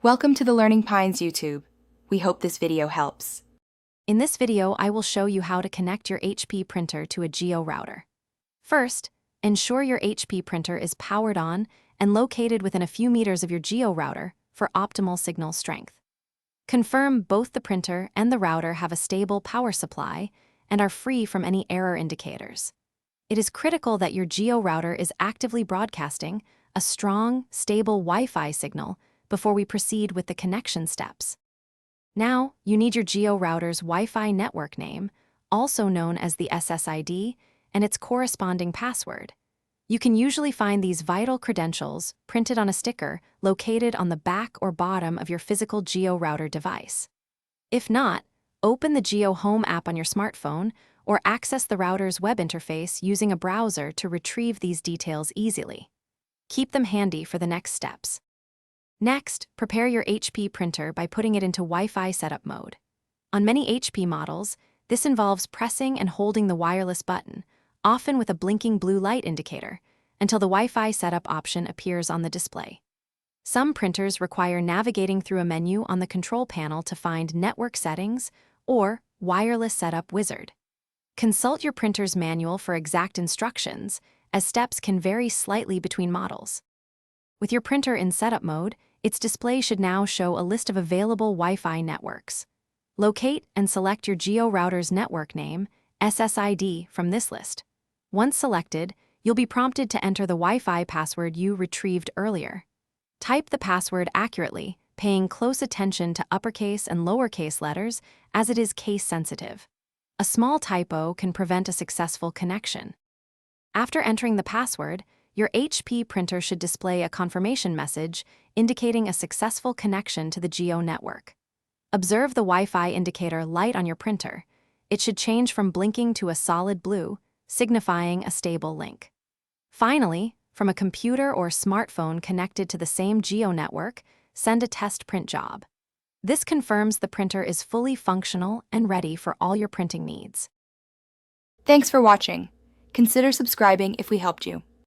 Welcome to the Learning Pines YouTube. We hope this video helps. In this video, I will show you how to connect your HP printer to a Jio router. First, ensure your HP printer is powered on and located within a few meters of your Jio router for optimal signal strength. Confirm both the printer and the router have a stable power supply and are free from any error indicators. It is critical that your Jio router is actively broadcasting a strong, stable Wi-Fi signal before we proceed with the connection steps. Now, you need your Jio router's Wi-Fi network name, also known as the SSID, and its corresponding password. You can usually find these vital credentials printed on a sticker located on the back or bottom of your physical Jio router device. If not, open the Jio Home app on your smartphone or access the router's web interface using a browser to retrieve these details easily. Keep them handy for the next steps. Next, prepare your HP printer by putting it into Wi-Fi setup mode. On many HP models, this involves pressing and holding the wireless button, often with a blinking blue light indicator, until the Wi-Fi setup option appears on the display. Some printers require navigating through a menu on the control panel to find Network Settings or Wireless Setup Wizard. Consult your printer's manual for exact instructions, as steps can vary slightly between models. With your printer in setup mode, its display should now show a list of available Wi-Fi networks. Locate and select your Jio router's network name, SSID, from this list. Once selected, you'll be prompted to enter the Wi-Fi password you retrieved earlier. Type the password accurately, paying close attention to uppercase and lowercase letters as it is case-sensitive. A small typo can prevent a successful connection. After entering the password, your HP printer should display a confirmation message indicating a successful connection to the Jio network. Observe the Wi-Fi indicator light on your printer. It should change from blinking to a solid blue, signifying a stable link. Finally, from a computer or smartphone connected to the same Jio network, send a test print job. This confirms the printer is fully functional and ready for all your printing needs. Thanks for watching. Consider subscribing if we helped you.